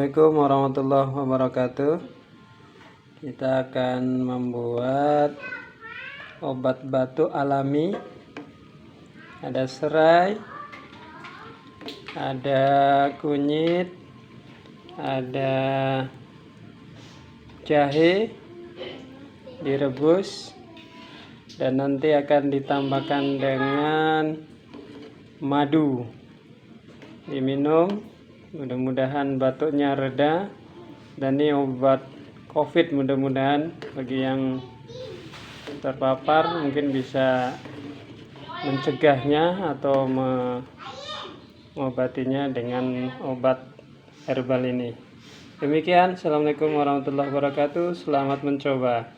Assalamualaikum warahmatullahi wabarakatuh. Kita akan membuat obat batuk alami. Ada serai, ada kunyit, ada jahe direbus, dan nanti akan ditambahkan dengan madu, diminum. Mudah-mudahan batuknya reda, dan ini obat COVID. Mudah-mudahan bagi yang terpapar mungkin bisa mencegahnya atau mengobatinya dengan obat herbal ini. Demikian, assalamualaikum warahmatullahi wabarakatuh. Selamat mencoba.